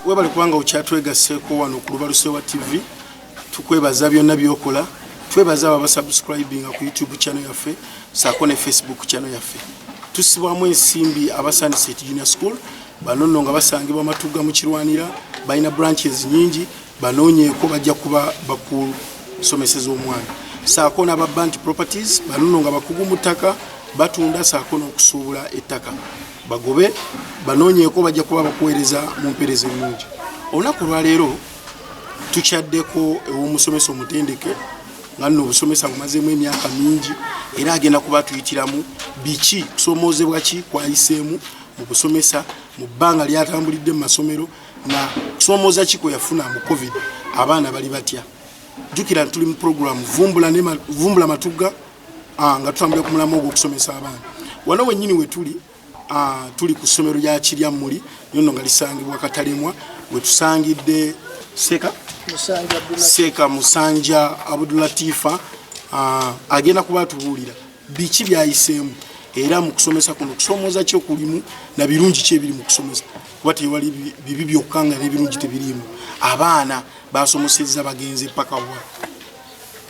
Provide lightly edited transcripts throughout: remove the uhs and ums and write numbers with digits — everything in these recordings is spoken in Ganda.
webali kubanga okyatwegaseeko wano ku Lubalusewa TV. Tukwebaza byonna byokola. Twebaza aba subscribing ku YouTube channel yaffe saako ne Facebook channel yaffe. Tusibwamu ensimbi abasani State Junior School banono nga basangibwa Matuga mu Kirwanira balina branches nyingi banoonyeeko bajja kuba bakusomeseza omwana. Saako n'Abantu Properties banono nga bakugu mu ttaka batunda saako n'okusuubula ettaka. Bagobe banoonyeeko bajja kuba bakuweereza mu mpeereza ennungi. Olunaku lwa leero tukyaddeko ew'omusomesa omutendeke nga nno obusomesa bumazeemu emyaka mingi era agenda kuba tuyitiramu biki kusomoozebwa ki kwayiseemu mu busomesa mu bbanga lyatambulidde mu masomero na kusomooza ki kwe yafuna mu COVID abaana bali batya. Jjukira tuli mu program vumbula Matuga nga tutambulira ku mulamu ogw'okusomesa abaana. Wano wennyini we tuli ku ssomero lya Kiryammuli nno nga lisangibwa Katalemwa we tusangidde Seka Musanja ABDULATIF agenda kuba tubuulira biki byayiseemu era mu kusomesa kuno kusomooza ki okulimu na birungi ki ebiri mu kusomesa kuba tewali bibi byokka nga n'ebirungi tebirimu. Abaana basomesezza bagenze paka wa.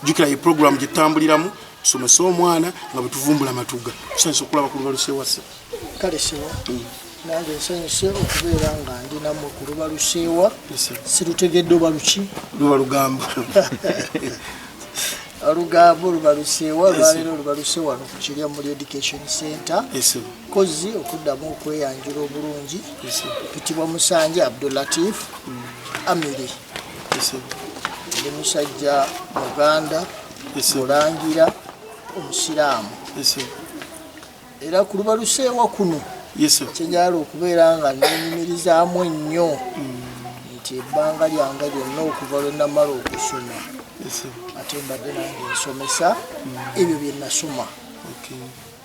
Jjukira iyi program gye tutambuliramu tusomesa omwana nga bwe tuvumbula Matuga. Tusanyusa okulaba ku Lubalusewa se. Kale sewa. Nange nsanyuse okubeera nga ndi namwe ku Lubalusewa. Sirutegedde obaluki? Lubalugamba. Alugambo Lubalusewa lwaleero Lubalusewa no ku Kiryammuli Education Center. Kozi okuddamu okweyanjula obulungi. Pitibwa Musanje ABDULATIF Amiri. Ndi musajja Muganda Mulangira Obusiraamu. Era ku Lubalusewa kuno kyenjala okubeera nga nenyimirizaamu ennyo nti ebbanga lyange lyonna okuva lwe namala okusoma ate mbadde nange nsomesa ebyo bye nasoma.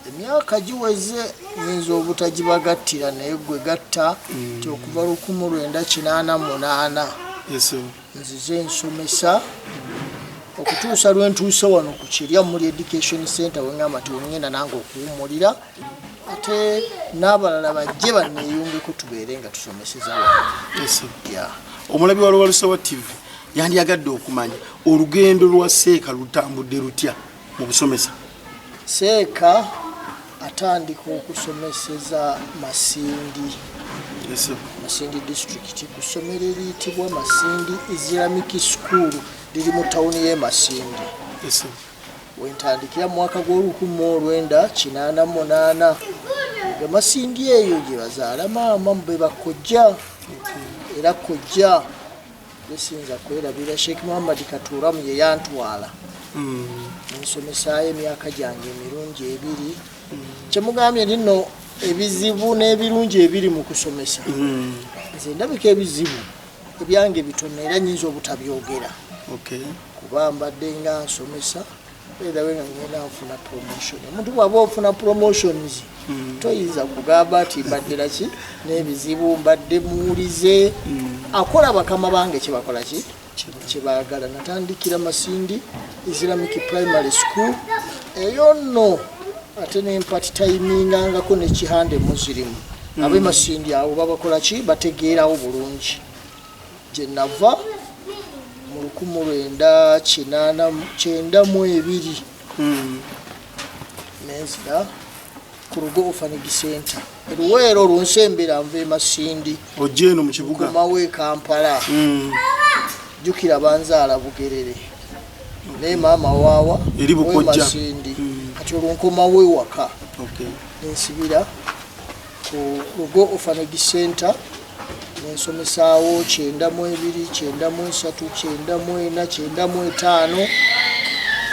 Emyaka giweze nyinza obutagibagattira naye gwe gatta nti okuva 1988 nzize nsomesa okutuusa lwe ntuuse wano ku Kiryammuli Education Center we ngamba nti ngenda nange okuwummulira ate n'abalala bajje banneeyungeko tubeere nga tusomeseza wano. Omulabi wa Lubalusewa TV yandiyagadde okumanya olugendo lwa Seeka lutambudde lutya mu busomesa. Seeka atandika okusomeseza Masindi. Masindi district ku ssomero eriyitibwa Masindi Islamic School liri mu tawuni y'e Masindi. Wentandikira mu mwaka gw'1988 nga Masindi eyo gye bazaala maama be bakojja era kojja esinza kwerabira Sheikh Muhammad Katuuramu ye yantwala nsomesaayo emyaka gyange emirungi ebiri. Kyemugambye nino ebizibu n'ebirungi ebiri mu kusomesa nze ndabika ebizibu ebyange bitono era nyinza obutabyogera kuba mbadde nga nsomesa era wenga ngenda nfuna promotion. Omuntu bw'aba ofuna promotions toyinza kugamba nti mbaddera ki n'ebizibu mbadde muwulize. Akola bakama bange kyebakola ki kyebaagala. Natandikira Masindi Islamic Primary School eyo nno ate n'empati tayimingangako n'ekihande muzirimu. Ab'e Masindi abo babakola ki bategeerawo bulungi. Gye nava mu 1992 nenzira ku Rugo Orphanage Center Luweero lunsembera nve Masindi ojeno mu kibuga kumawe Kampala. Jjukira banzaala Bugerere ne maama waawa eri Bukojja Masindi kati olunkomawe waka nensibira ku Rugo Orphanage Center nensomesaawo 92, 93, 94, 95,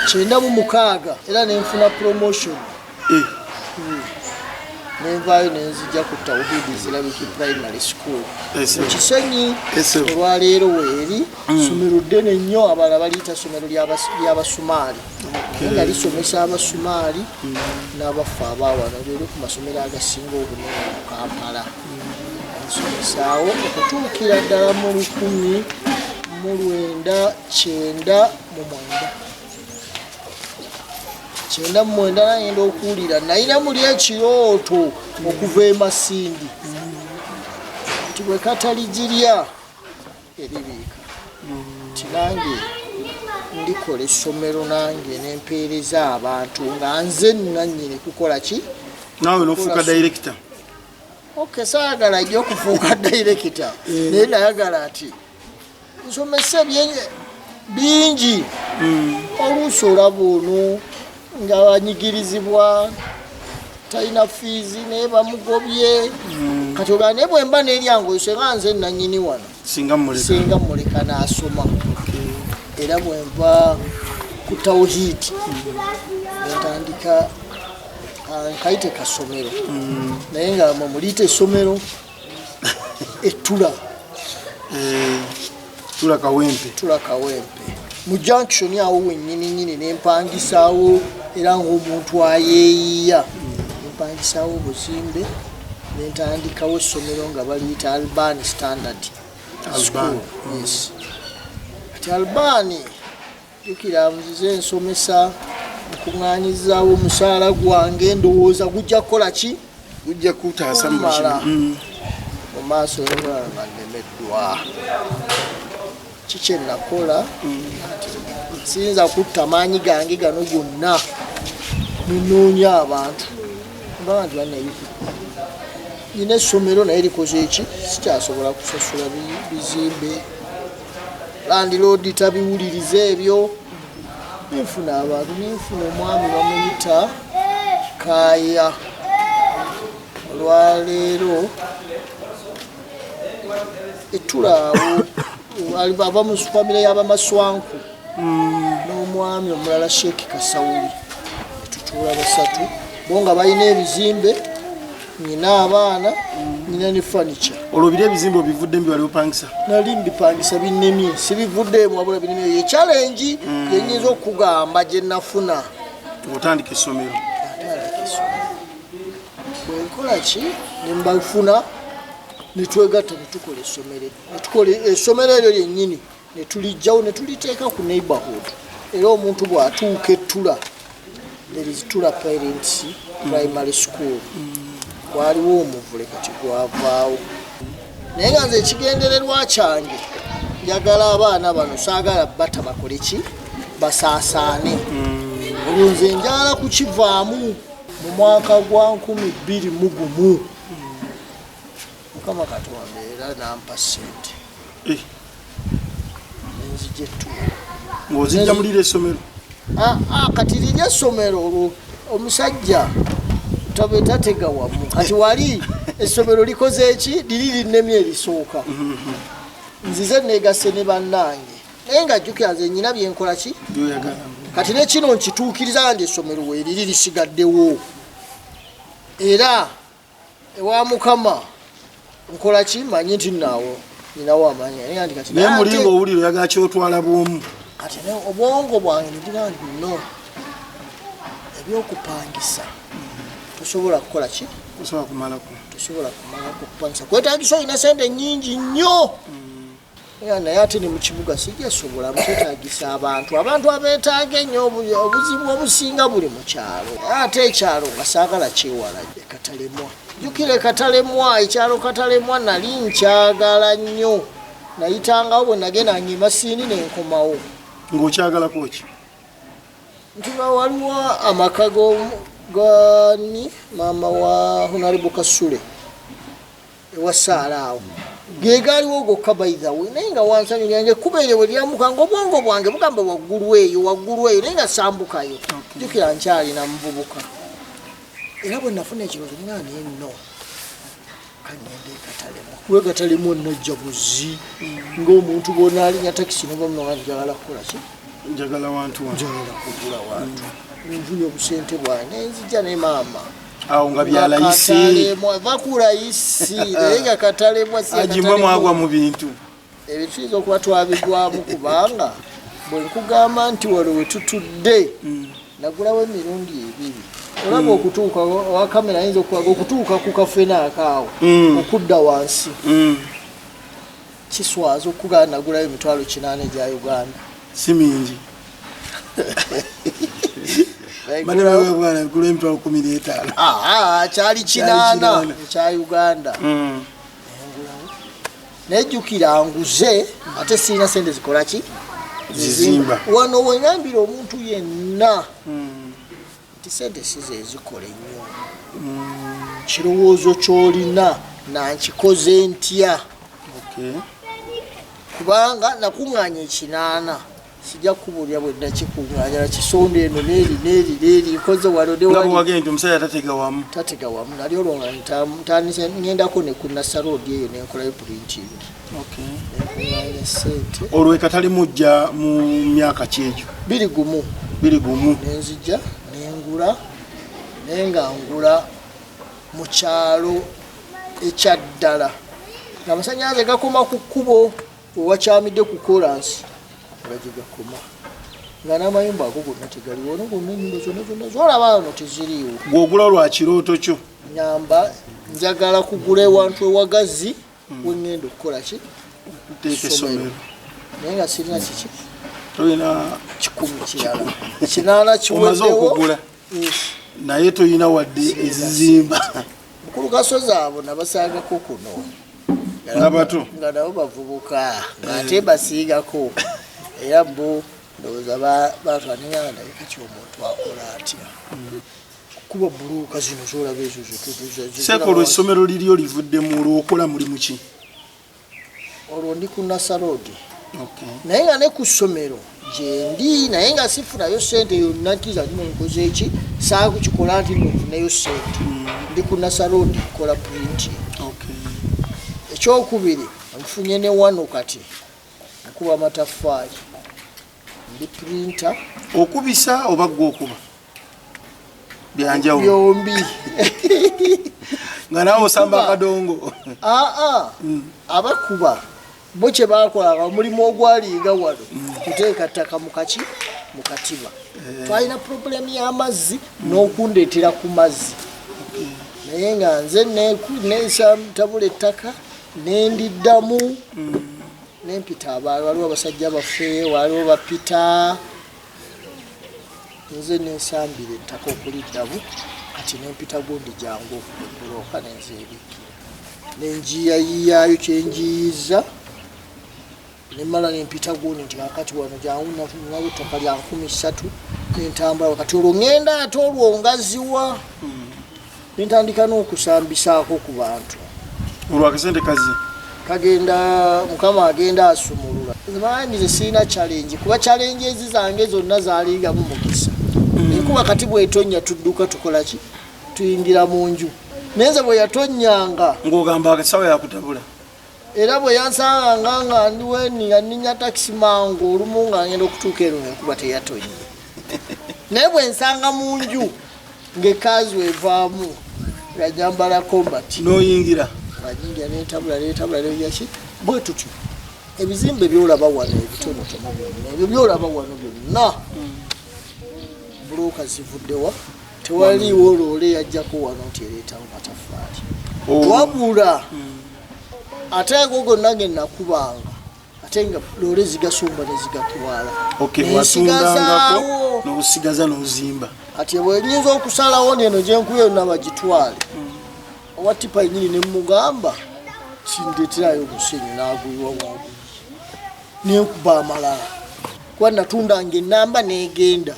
96 era nenfuna promotion. Nenvaayo nenzija ku Tawhid Islamic Primary School Kisenyi olwaleero weeri ssomero ddene nnyo abalala baliyita ssomero ly'Abasumaali nga lisomesa Abasumaali n'abafu abaawano leero ku masomero agasinga obunene mu Kampala. Nsomesaawo okutuukira ddala mu 1999 nagenda okuwulira nayina muli ekirooto okuva e Masindi nti bwe kataligirya eribiika nti nange ndikola essomero nange nempeereza abantu nga nze nannyini kukola ki naawe nofuuka director okay saagala ijja okufuuka director naye nayagala ati nsomesa bingi oluusi olaba ono nga banyigirizibwa talina fiizi naye bamugobye kati ogaa naye bwemba neryango osenga nze nannyini wano singa muleka n'asoma era bwemba ku tawhidi entandika nkayite kasomero naye nga muliyita essomero ettula tula kawempe mu junction awo wennyini nempangisaawo era ng'omuntu ayeeyiya nempangisaawo obuzimbe nentandikawo essomero nga baliyita Albani Standard School. Yes. Kati Albani jukira nzize nsomesa nkuŋŋaanyizaawo omusaala gwange ndowooza gujja kukola ki gujja kutaasa mu maaso nga nnemeddwa kiki nakola siyinza kutta maanyi gange gano gonna ninoonya abantu bantu bannayuku nina essomero naye likoze eki sikyasobola kusasula bizimbe landiroodi tabiwuliriza ebyo nenfuna abantu nenfuna omwami bamuyita Kaaya olwaleero etulaawo aba mu famire y'abamaswanku n'omwami omulala Sheikh Kasawuli tutuula basatu bo nga balina ebizimbe nina abaana nina ne furniture olwo biri ebizimbe obivudde mbi wali opangisa nali mbipangisa binnemye sibivuddeemu wabula binnemye ye challenge yenyinza okugamba gye nafuna otandika essomero bwenkola ki nembafuna netwegatta netukola essomero eryo lyennyini netulijjawo netuliteeka ku neighborhood era omuntu bw'atuuka ettula there is Tula Parents Primary School waliwo omuvule kati gwavaawo naye nga nze ekigendererwa kyange njagala abaana bano saagala bata bakole ki basaasaane olwo nze njagala kukivaamu mu mwaka gwa 2021 Mukama Katonda era nampa ssente nenzija ettula ng'ozijja mulira essomero kati lirya essomero olwo omusajja tabetatega wamu kati wali essomero likoze eki liri linnemye erisooka nzize negase ne bannange naye nga jjukira nze nnyina byenkola ki kati nekino nkituukiriza nti essomero weeriri lisigaddewo era ewa Mukama nkola ki manyi nti naawo ninawo amanyi naye mulinga owulira oyagala kyotwala bwomu kati obwongo bwange negira nti no ebyokupangisa tosobola kukola ki tosobola kumalako kupangisa kwetagisa olina sente nyingi nnyo naye ate ne mu kibuga sijasobola mukyetagisa abantu abeetaaga ennyo obuzibu obusinga buli mu kyalo ate ekyalo nga saagala kyewala Katalemwa jjukira Katalemwa ekyalo Katalemwa nali nkyagala nnyo nayitangawo bwe nagenda ng'emasiini nenkomawo ng'okyagalako ki nti waliwo amaka gani maama wa Honorable Kasule ewa Saalaawo ge gaaliwo gokka by the way naye nga wansanyu lyange ekkuba eryo bwe lyamuka ng'obwongo bwange bugamba waggulu eyo naye nga sambukayo jjukira nkyalina muvubuka era bwe nafuna ekirozo mwana enno kangende Katalemwa kuwe Katalemwa najja buzi ng'omuntu bwona alinya takisi nobamunoga njagala kukola ki njagala wantu njagala kugula wantu nfunye obusente bwange nenzija ne maama awo nga byalayisi vakulayisi naye nga Katalemwa ajimwe mwagwa mu bintu ebintu tuyinza okuba twabigwamu kubanga bwe nkugamba nti waliwo we tutudde nagulawo emirundi 2 olaba okutuuka wa kamera ayinza okwaga okutuuka ku kafena akaawo okudda wansi kiswaza okugala nagulayo emitwalo 8 gya Uganda si mingi kyali 8 ekya Uganda nejjukira nguze ate sirina sente zikola ki zizimba wano weŋambira omuntu yenna nti sente size ezikola ennyo kirowoozo kyolina nankikoze ntya kubanga nakuŋŋaanya ekinaana sijja kubuulira bwe nakikuŋŋaanya nakisonda eno neeri nkoze wano wagenda omusajja tatega wamu nali olwo nga ntandise ŋŋendako ne ku nasaroodi eyo nenkolayo printing nenkuŋŋaanya sente olwo ekatali mujja mu myaka kyekyo 21 nenzija nengula naye nga ngula mu kyalo ekyaddala ng'amasannyalaze gakoma ku kkubo owakyamidde ku kolansi gagigakoma nga n'amayumba ago gonna tegaliwo no gonna ennyumba zonna zolaba wano teziriiwo gw'ogula lwa kirooto kyo nyamba njagala kugula ewantu ewagazi weŋŋenda okukola ki teeka essomero naye nga sirina kiki tolina 10 kirala 8 kiweddewo okugula naye toyina wadde ezizimba mukulu gasozi abo nabasangako kuno abato nga nabo bavubuka ng'ate basiigako era bo ndowooza batwanenganga naye kaki omuntu akola atya kuba buluuka zino zolaba ezo seeko olwo essomero liryo livuddemu olwokola mulimu ki olwo ndi ku nasaroodi naye nga ne ku ssomero gyendi naye nga sifunayo sente yonna nkiza nino nkoze eki saakukikola nti nonfunayo sente ndi ku nasaroodi nkola printing ekyokubiri nfunye ne wano kati nkuba amataffaali ndi printer okubisa oba gwe okuba byanjawulo byombi nga nawe osamba akadongo abakuba bo kye bakolanga omulimu ogwaliiga wano kuteeka ttaka mu katiba twalina purobulemu y'amazzi n'okundeetera ku mazzi naye nga nze neeyisa tabula ettaka nendiddamu nempita abantu waliwo abasajja baffe waliwo bapita nze nensambira ettaka okuliddamu kati nempita gundi jangu okubulooka nenzeebikira nenjiyayiyayo kyenjiyiza nemala nempita gundi nti kakati wano jangu nayo ettaka lya 3,000 nentambula kati olwo ŋŋenda ate olwo ngaziwa nentandika n'okusambisaako ku bantu olwakasente kazi kagenda mukama agenda asumulula nze sirina challenge kuba challenge ezi zange zonna zaaligamu mukisa enkuba kati bwetonnya tudduka tukola ki tuyingira mu nju nenze bwe yatonyanga ng'ogamba akasawo yakutabula era bwe yansanga nga ninya taxi mango olumu nga ngenda okutuuka eno enkuba teyatonye naye bwe nsanga mu nju ng'ekaazi evaamu nga nyambala combat n'oyingira bajingira netabula leyaki bwe tutyo ebizimbe byolaba wano ebitonotono byonna ebyo byolaba wano byonna bulooka zivuddewa tewaliiwo loole yajjako wano nti ereetawo mataffaali wabula ate ago gonna ge nakubanga ate nga loole zigasumba nezigatwala watundangako n'obusigaza n'ozimba ati bwe nyinza okusalawo neno gyenkuyo nabagitwale owa tipa nyini nemugamba sindeeterayo omusenyu n'agulwa waagulu nenkuba amalala kuba natundanga enamba negenda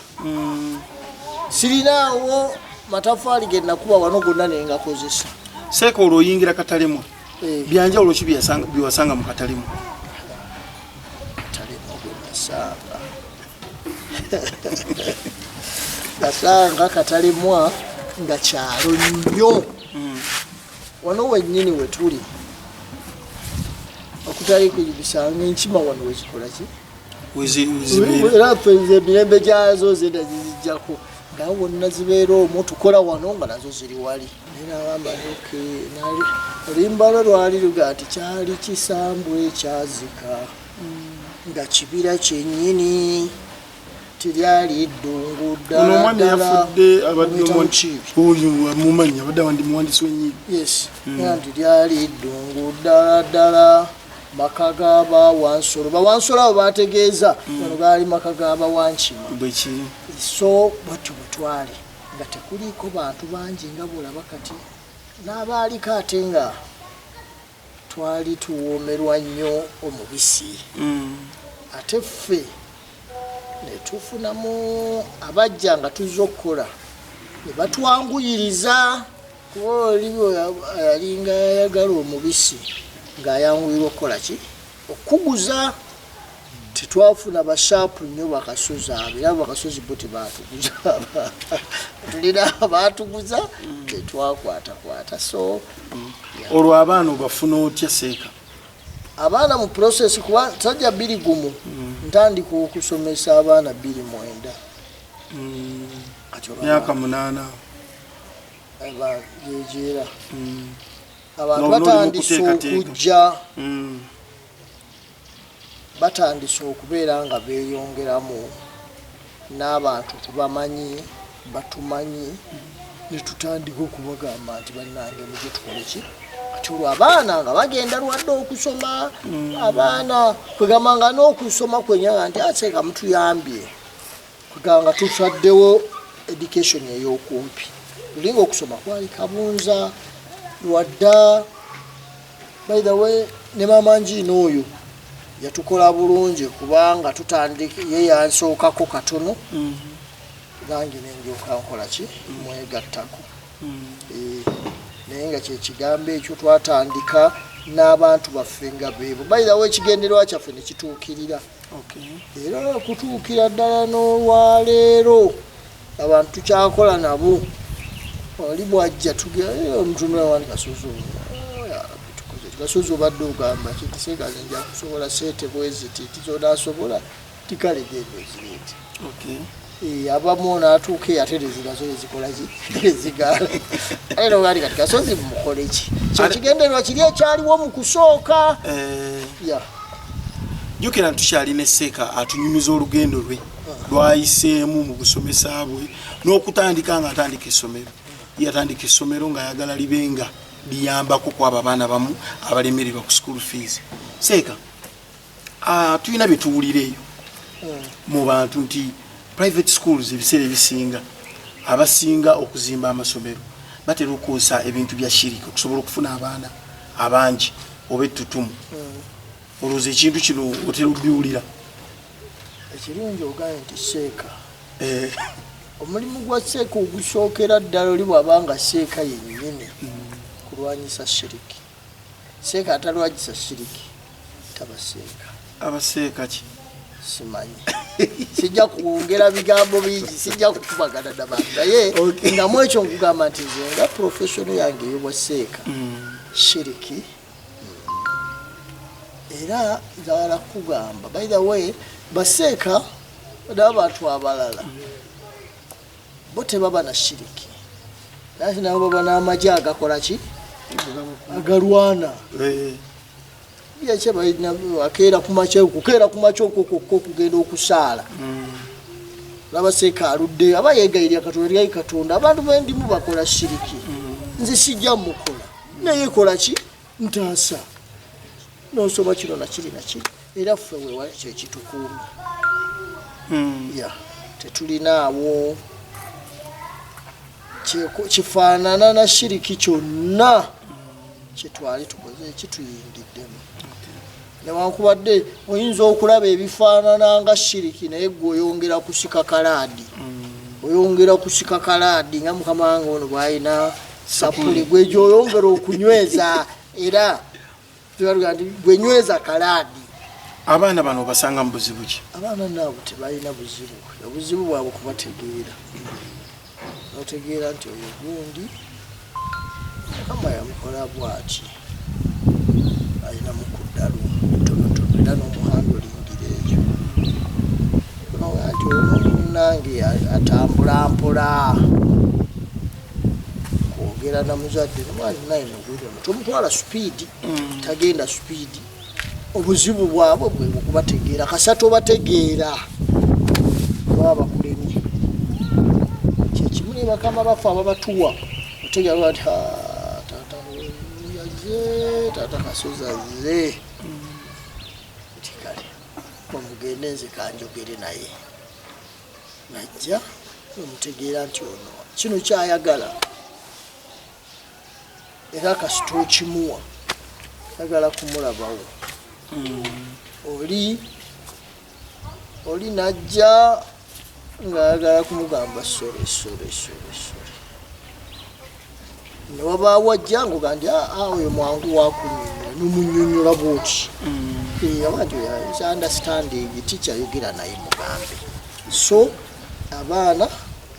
sirinaawo mataffaali ge nakuba wano gonna nengakozesa seeka olwo oyingira katalemu byanjawulo ki byewasanga mu katalemu gwenasanga nasanga katalemwa nga kyalo nnyo wano wennyini wetuli okutali kuyibisanga enkima wano wezikola ki era emirembe gyazo zenda zizijjako nawe wonna zibeera omwo tukola wano nga nazo ziri wali naye nagamba oluyimbalo lwali luga nti kyali kisambwe ekyazika nga kibira kyennyini tiryali eddungu omwana yafudde abaddemumanyi abadde wandi muwandisi w'ennyimba yes nti lyali eddungu ddala maka g'abawansolo bawansolo abo bategeeza bano gaali maka g'abawankima bwekiri so bwatyo bwetwali nga tekuliiko bantu bangi nga bulaba kati n'abaaliko ate nga twali tuwoomerwa nnyo omubisi ate ffe ne tufunamu abajja nga tuzza okukola ne batwanguyiriza kuba oli alinga yayagala omubisi ng'ayanguyirwa okukola ki okuguza tetwafuna bashaapu nnyo bakasozi abo era bakasozi bo tebaatuguza tulina baatuguza tetwakwatakwata so olwo abaana obafuna otya seeka abaana mu process kuba sajja 21 ntandika okusomesa abaana 29 myaka 8 abajejeera abantu batandise okujja batandise okubeera nga beeyongeramu n'abantu tubamanyi batumanyi netutandika okubagamba nti bannange mujye tukole ki kati olwo abaana nga bagenda lwadde okusoma abaana kwegamba nga n'okusoma kwenyaga nti aseeka mutuyambye kwegamba nga tutaddewo education ey'okumpi tulinga okusoma kwali kabunza lwadda by the way ne mama njiino oyo yatukola bulungi kubanga tutandika ye yansookako katono nange nenjoka nkola ki mwegattako naye nga kyekigambo ekyo twatandika n'abantu baffe nga beebo by the way ekigendererwa kyaffe ne kituukirira era kutuukira ddala n'olwaleero abantu tukyakola nabo oli bwajja omutunula wandi kasozi obadde ogamba kitiseekaze nja kusobola sente bweziti tizonasobola tikale gendo ezireeti abamu n'atuuka eyaterezi nazo ezikolaki ezigaala era ogali kati kasozi mumukole ki kyekigendererwa kiri ekyaliwo mu kusooka jjukira ntukyalina esseeka atunyumiza olugendo lwe lwayiseemu mu busomesa bwe n'okutandika nga atandika essomero yatandika essomero ng'ayagala libenga liyambako kwabo abaana bamu abalemererwa ku school fees seeka tulina bye tuwulira eyo mu bantu nti private schools ebiseera ebisinga abasinga okuzimba amasomero batera okukozesa ebintu bya shirika okusobola okufuna abaana abangi oba ettutumu olowooza ekintu kino otera obiwulira ekirungi ogaye nti seeka omulimu gwa seeka ogusookera ddala oli bw'abanga seeka yennyini kulwanyisa shiriki seeka atalwanyisa shiriki taba seeka abaseeka ki simanyi sijja kwongera bigambo bingi sijja kukubagana nabantu naye nga mu ekyo nkugamba nti nze nga professional yange eyobwa seeka shiriki era nzawala kugamba by the way baseeka n'abantu abalala bo tebaba na shiriki naye nabo baba n'amagye agakola ki agalwana balina akeera kumakya okukeera kumakya okwo okugenda okusaala nabaseeka aludde aba yeegayirya katonda eryayi katonda abantu bendimu bakola shiriki nze sijja mukola naye kola ki ntaasa nosoma kino nakiri nakiri era ffe wewa kyekitukuumi tetulinaawo kifaanana na shiriki kyonna kyetwali tukoze ekituyingiddemu newankubadde oyinza okulaba ebifaanana nga shiriki naye gwe oyongera kusika kalaadi oyongera kusika kalaadi nga mukama wange ono bwalina sapuli gwe gyoyongera okunyweza era gwenyweza kalaadi abaana bano basanga mu buzibu ki abaana naabo tebalina buzibu obuzibu bwabwe kubategeera notegeera nti oyo gundi mukama yamukola bwati alina mukuddalu tonotono era n'omuhanda olingira ekyo nti omunange atambula mpola kwogera na muzadde nomwali naye nogulira tomutwala supiidi tagenda supiidi obuzibu bwabwe bwe bukubategeera kasatu obategeera baba bakulemye kyekimuli bakama bafe ababatuwa otegeera nti taata yaze taata kasozi azze nti kale omugende nze kanjogere naye najja omutegeera nti ono kino kyayagala era kasita okimuwa sagala kumulabawo oli najja ng'ayagala kumugamba sore newabaawo ajja ng'ogandi oyo mwangu wakunyonyola n'omunyonyola bwoti abantu is understanding teacher ayogera naye mugambe so abaana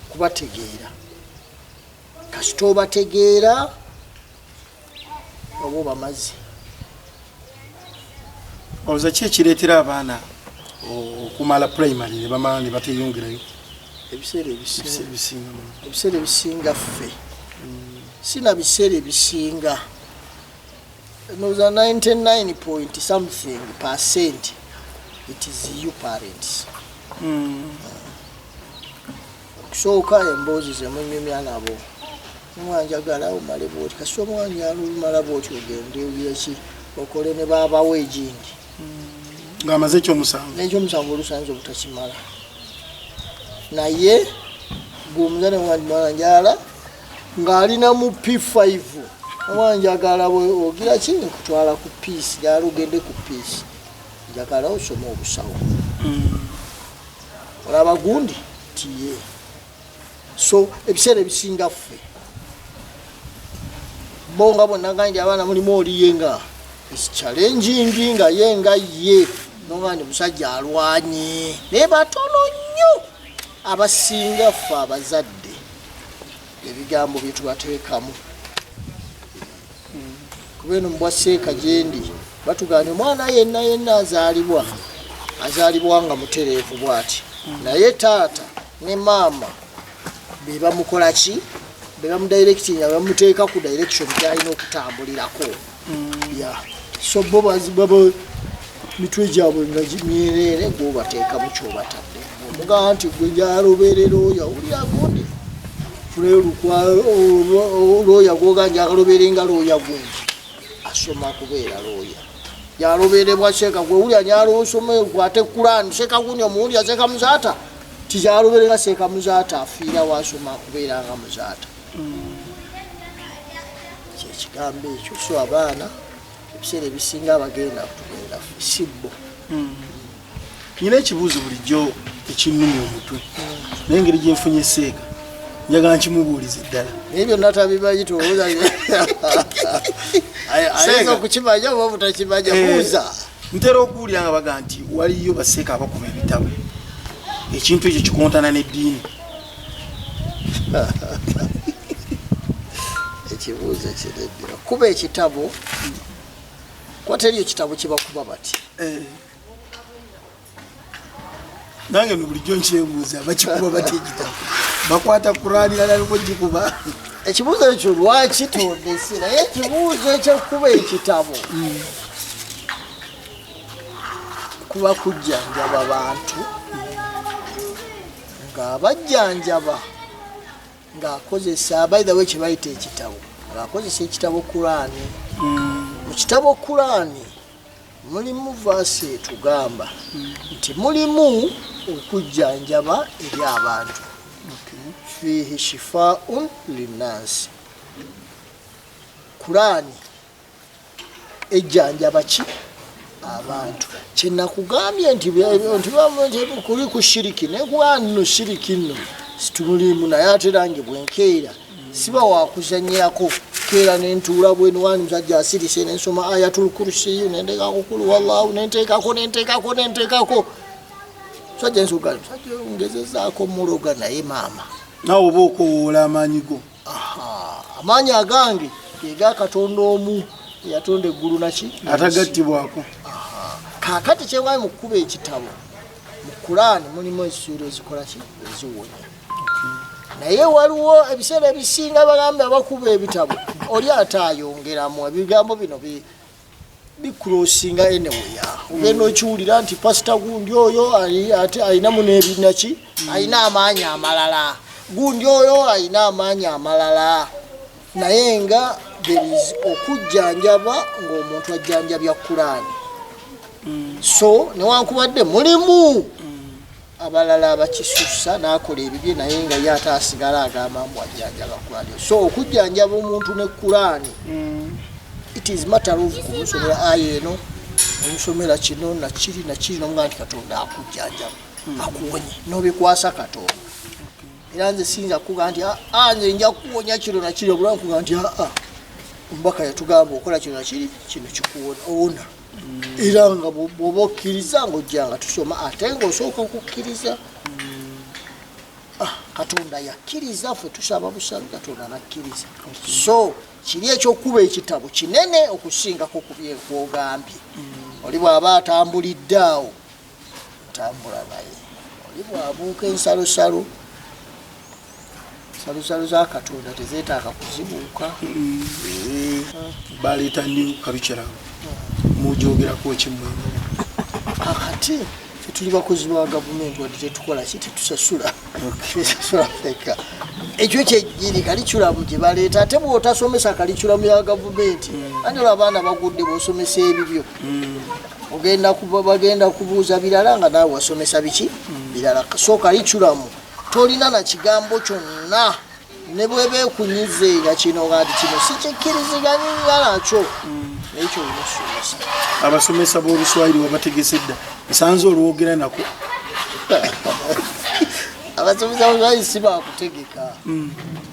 kubategeera kasita obategeera oba obamaze oza ki ekireetera abaana okumala primary ne bamala ne bateyongerayo ebiseera ebisinga ffe sina biseera ebisinga noza 99 point something percent it is you parents okusooka emboozi zemunyumya nabo omwanjagala omale bwoti kasita omwanya alumala bwoti ogende oyeki okole ne baabawo egingi ng'amaze ekyomusanvu n'ekyomusanvu olusanze obutakimala naye gweomuzane mwanjala ng'alina mu P5 omwanjagala ogira ki nkutwala ku piisi gyali ogende ku piisi njagala osoma obusawo olaba gundi tiye so ebiseera ebisinga ffe bonga bonna gandi abaana mulimu oliye nga is challenging nga ye nongandi musajja alwanye naye batono nnyo abasinga ffe abazadde ebigambo bye tubateekamu kubeno mbwaseeka gyendi batugane omwana yenna azaalibwa nga mutereevu bwati naye taata ne maama be bamukola ki be bamudirectinga bamuteeka ku direction gyalina okutambulirako so bo bazibaba mitwe gyabwe nga myerere gwobateeka mu kyobatadde omugamba nti gwe gyaloberera oyo awulira gundi looya gwoga njagalobere nga looya gundi asoma kubeera looya yaloberebwa Sheikh gwe wulya nyalo osome gwate Quran Sheikh gundi omuwulya Sheikh muzaata tijalobere nga Sheikh muzaata afiira wasoma kubeera nga muzaata kyekigambo ekyo so abaana ebiseera ebisinga abagenda kutubeera sibbo nyina ekibuuzo bulijjo ekinnumya omutwe naye engeri gyenfunye Sheikh njagala nkimubuulize ddala naye byonna tabimanyi tolowooza ayinza okukimanya oba butakimanya buuza ntera okuwulira nga baga nti waliyo baseeka abakuba ebitabo ekintu ekyo kikontana n'eddiini ekibuuzo kireddira kuba ekitabo kuba teri ekitabo kibakuba bati nange bulijjo nkyebuuza bakikuba bati ekitabo bakwata Kurani aliko gikuba ekibuuzo ekyo lwaki tondesi naye ekibuuzo ekyokuba ekitabo kuba kujjanjaba bantu ng'abajjanjaba ng'akozesa by the way kyebayita ekitabo ng'akozesa ekitabo Kurani mu kitabo Kurani mulimu vaasi etugamba nti mulimu okujjanjaba eri abantu fihi shifaun linnas Kurani ejjanjaba ki abantu kyenakugambye nti kuli ku shiriki nekugamba nno shiriki nno situmulimu naye ate rangi bwenkeera siba wakuzanyirako keera nentuula bwenu wani musajja asirise nensoma ayatul kursiyu nenteekako kulu wallahu nenteekako musajja nsogala musajja ngezezaako muloga naye maama nawe oba okowoola amaanyi go amaanyi agange gega Katonda omu yatonda eggulu naki atagattibwako kakati kyewayi mu kkuba ekitabo mu Kurani mulimu essuula ezikola ki eziwonya naye waliwo ebiseera ebisinga bagambe abakuba ebitabo oli ate ayongeramu ebigambo bino bikulosinga eneweya ogenda okiwulira nti pasita gundi oyo ate ayinamu n'ebinaki ayina amaanyi amalala gundi oyo ayina amaanyi amalala naye nga okujjanjaba ng'omuntu ajjanjabya Kurani so newankubadde mulimu abalala abakisusa n'akola ebibye naye nga ye ate asigala agamba mbu ajjanjaba Kurani so okujjanjaba omuntu ne Kurani it is matter of kumusomera ayeno omusomera kino nakiri nomugamba nti Katonda akujjanja akuwonye nobikwasa Katonda era nze sinza kuga nti nze nja kuwonya kino nakiri obulamu kuga nti ombaka yatugamba okola kino nakiri kino kikuwona era nga bwoba okkiriza ng'ojjanga tusoma ate ng'osooka okukkiriza Katonda yakkiriza ffe tusaba busabi Katonda nakkiriza so kiri ekyokuba ekitabo kinene okusingako ku byekwogambye oli bw'aba atambulidde awo ntambula naye oli bw'abuuka ensalosalo za Katonda tezeetaaga kuzibuuka baleeta ndi kalukyera mujogerako kimwe kakati tuli bakozi ba gavumenti wadde tetukola ki tetusasula feka ekyo kyejjiri kaliculamu gye baleeta ate bw'otasomesa kaliculamu ya gavumenti anyola abaana bagudde bw'osomesa ebibyo bagenda kubuuza birala nga naawe wasomesa biki birala so kaliculamu tolina na kigambo kyonna ne bwebeekunyize nga kino ngati kino sikikkiriziganya nakyo nekyo olusomesa abasomesa b'Oluswayiri wabategese dda nsanze olwogera nako abasomesa b'Oluswayiri si bakutegeka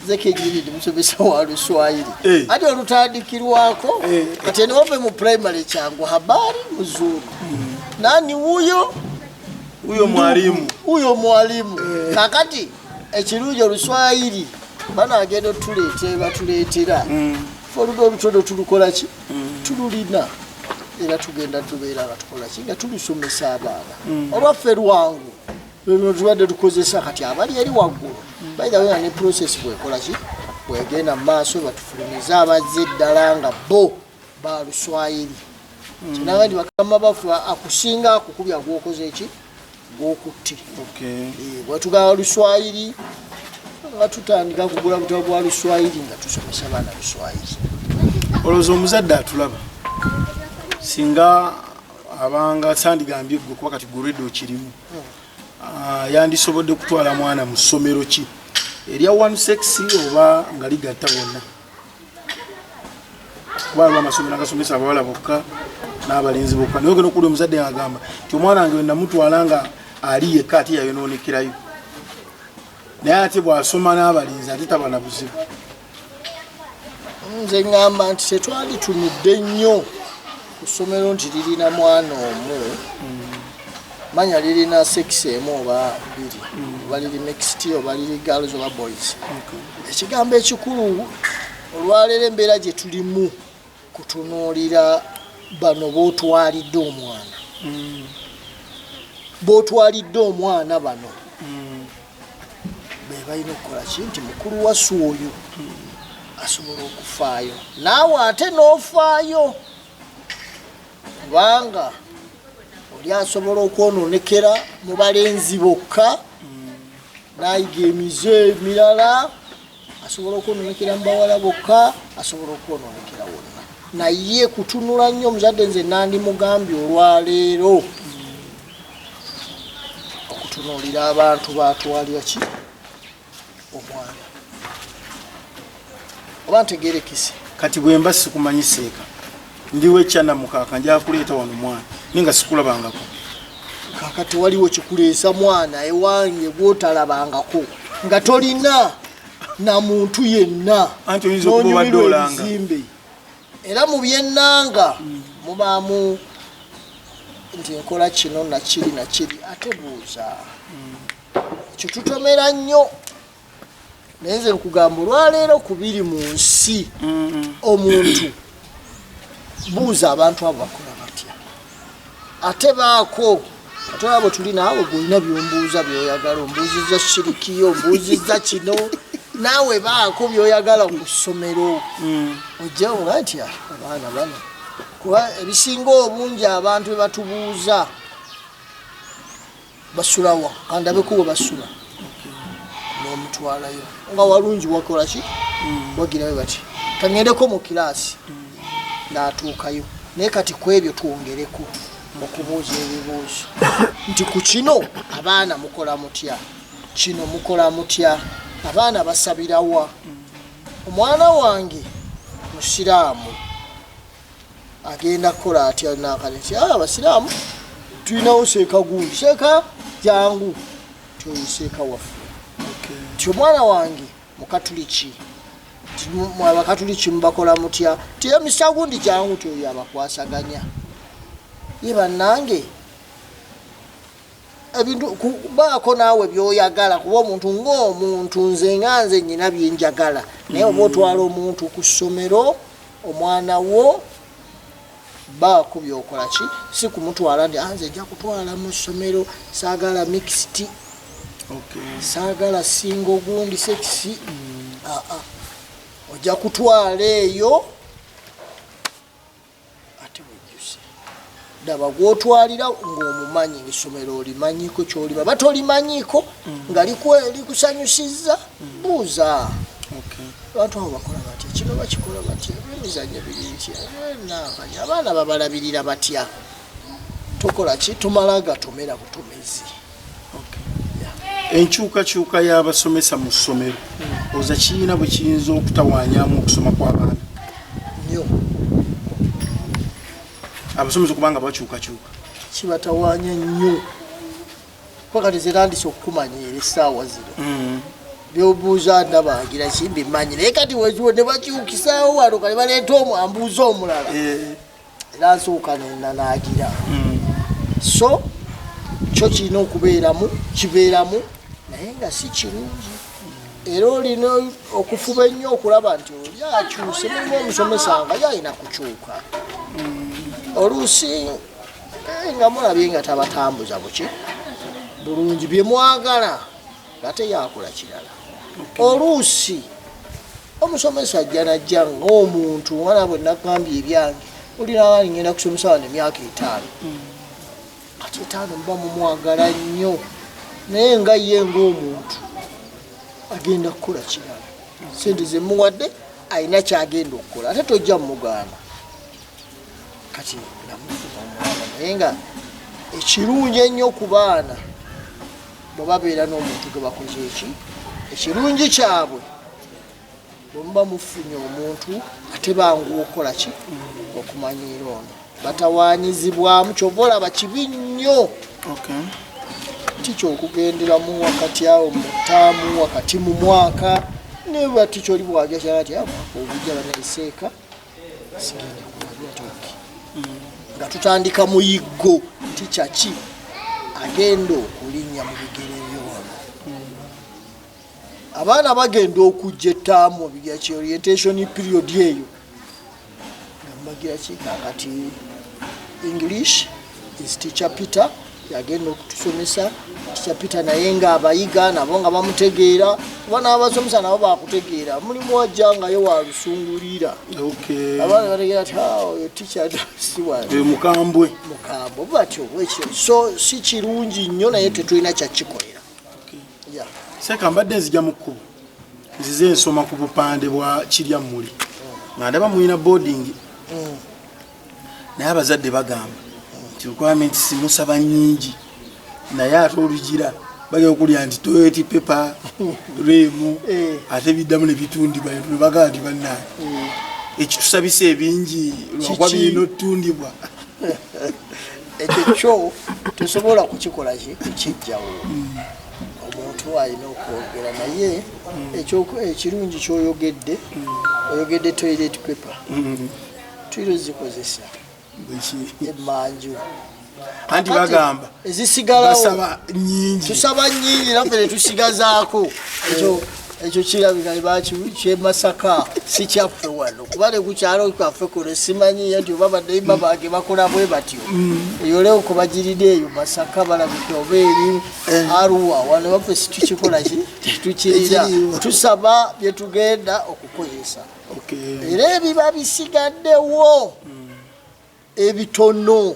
zekejiridi musomesa wa Luswayiri ate olutandikirwako kati niwove mu primary kyangu habari muzuri nani huyo mwalimu kakati ekirungi Oluswayiri banagenda batuleetera oluga olutono tulukola ki tululina era tugenda tubeera nga tukola ki nga tulusomesa abaana olwaffe lwangu lweno tubadde tukozesa kati abali eri waggulu bayitawe ne process bwekola ki bwegenda mu maaso batufulumize abazze eddala nga bo ba Luswayiri kinanga nti bakama bafu akusinga akukubya gwokoze eki gwokutti bwetugaba Luswayiri nga tutandika kugula butabo bwa Luswayiri nga tusomesa abaana Luswayiri olowooza omuzadde atulaba singa abanga sandigambye gwe kuba kati gulwedde okirimu yandisobodde kutwala mwana mu ssomero ki erya one sex oba nga ligatta bonna kuba aliwo amasomero agasomesa abawala bokka n'abalenzi bokka naye ogenda okuli omuzadde agamba ti omwana wange namutwala nga ali yekka ate yayonoonekerayo naye ate bw'asoma n'abalenzi ate taba na buzibu nze ngamba nti tetwali tunudde nnyo ku ssomero nti lirina mwana omu manya lirina sex emu oba bbiri oba liri mixed oba liri girls oba boys ekigambo ekikulu olwaleero embeera gye tulimu kutunuulira bano b'otwalidde omwana bano be balina okukola ki nti mukulu wasu oyo asobola okufaayo naawe ate n'ofaayo kubanga oli asobola okwonoonekera mu balenzi bokka n'ayiga emize emirala asobola okwonoonekera mu bawala bokka asobola okwonoonekera wonna naye kutunula nnyo omuzadde nze nandimugambye olwaleero okutunuulira abantu batwalira ki omwana oba ntegerekese kati bwe mba sikumanyi seeka ndiwo ekyana mukaaka nja kuleeta wano mwana ninga sikulabangako kakati waliwo kikuleesa mwana ewange gwotalabangako nga tolina na muntu yenna anti oyinza okuba obadde olanga era mu byennanga mubaamu nti nkola kino nakiri ate buuza ekyo tutomera nnyo naye nze nkugamba olwaleero kubiri mu nsi omuntu buuza abantu abo bakola batya ate baako ate abo tuli naawe gwolina byombuuza byoyagala ombuuzizza shirikiyo ombuuzizza kino naawe baako byoyagala ku ssomero ojja oba nti abaana bano kuba ebisinga obungi abantu bebatubuuza basulawa kandabekuwe basula n'omutwalayo nga walungi wakola ki wagirayo bati kangendeko mu kiraasi n'atuukayo naye kati ku ebyo twongereko okubuuza ebibuuzo nti ku kino abaana mukola mutya kino mukola mutya abaana basabirawa omwana wange musiraamu agenda kukola atya nakaleti abasiraamu tulinawo seeka gundi seeka jangu tuyiseeka waffe ti omwana wange mukatuliki abakatuliki mubakola mutya ti emisa gundi jangu tyoyo abakwasaganya ye bannange ebintu baako naawe byoyagala kuba omuntu ng'omuntu nze nga nze nyina byenjagala naye oba otwala omuntu ku ssomero omwana wo baako byokola ki si kumutwala nti nze nja kutwala mu ssomero saagala mixed saagala singa ogundi sekisi ojja kutwala eyo ate wejjuse daba gwotwalira ng'omumanyi ng'essomero olimanyiko kyolima bate olimanyiiko nga likusanyusiza buuza abantu abo bakola batya kino bakikola batya emizannyo biri ntya nakanya abaana babalabirira batya tukola ki tumala gatomera butomezi enkyukakyuka y'abasomesa mu ssomero oza kiina bwe kiyinza okutawaanyamu okusoma kw'abaana nnyo abasomesa okubanga bakyukakyuka kibatawaanya nnyo pakati zerandise okukumanyiira essaawa zino byobuuza ndabangira kimbimanyi naye kati weziwo ne bakyukisaawo wano kale baleeta omwambuuza omulala era nsooka nenanaagira so kyo kirina okubeeramu kibeeramu naye nga si kirungi era olina okufuba ennyo okulaba nti oli akyuse mulimu omusomesa nga yalina kukyuka oluusi nga mulabye nga tabatambuza buki bulungi bye mwagala nga teyakola kirala oluusi omusomesa ajja najja ng'omuntu mwana bwe nagambye ebyange olina abaani ngenda kusomesa wano emyaka 5 kati 5 muba mumwagala nnyo naye nga ye ng'omuntu agenda kukola kirala sente zemuwadde alina kyagenda okukola ate tojja mumugaana kati namufuba omwana naye nga ekirungi ennyo ku baana bwe babeera n'omuntu ge bakoze eki ekirungi kyabwe bwe muba mufunye omuntu ate bangu okola ki okumanyiira ono batawaanyizibwamu kyova olaba kibi nnyo ti kyokugenderamu wakati awo mu ttaamu wakati mu mwaka ne bati kyoli bwagya kyala ti mwaka obujja banayiseeka sigenda kuwabya toki nga tutandika muyiggo ti kyaki agenda okulinnya mu bigere by'ono abaana bagenda okujja ettaamu biga ki orientation period eyo bagira ki kakati English is teacher Peter yagenda okutusomesa teacher Peter naye nga abayiga nabo nga bamutegeera kuba n'abasomesa nabo bakutegeera mulimu wajjangayo walusungulira abaana bategeera ti oyo teacher siwa mukambwe batyo bwekyo so si kirungi nnyo naye tetulina kyakikolera Seeka mbadde nzija mu kkubo nzize nsoma ku bupande bwa Kiryammuli nga ndaba mulina boarding naye abazadde bagamba nti requirement simusaba nnyingi naye ate olugira bagenda okulya nti toyoti pepa reemu ate biddamu ne bitundibwa ne bagamba nti bannange ekitusabisa ebingi lwakuba birina otutundibwa ekyo kyo tosobola kukikola kukijjawo omuntu alina okwogera naye ekirungi kyoyogedde oyogedde toilet paper tuyiro zikozesa emanju anti bagamba ezisigalawo nyingi tusaba nyingi naffe netusigazaako ekyo kirabika kyemasaka si kyaffe wano kuba ne ku kyalo kwaffe kuno simanyi nti oba baddaima bange bakola bwe batyo eyo leo kubagiridde eyo masaka balabika oba eri Arua wano waffe situkikola ki tetukirira tusaba bye tugenda okukozesa era ebiba bisigaddewo ebitono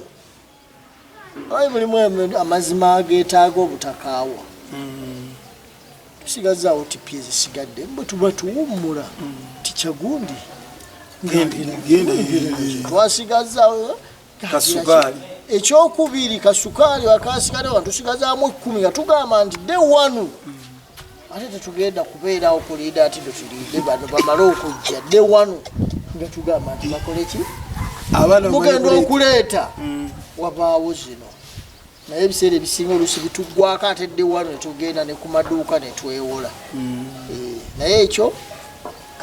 ayi mulimu amazima ageetaaga obutakaawa tusigazaawo tipi ezisigadde bwe tuba tuwummula tikyagundi twasigazaawo kasukaali ekyokubiri kasukaali wakasigadde wano tusigazaamu 10 nga tugamba nti de wanu ate tetugenda kubeerawo kulinda ati tetulinde bano bamale okujja de wanu nga tugamba nti bakole ki mugenda okuleeta wabaawo zino naye ebiseera ebisinga oluusi bitugwako atedde wano netugenda ne ku maduuka netwewola naye ekyo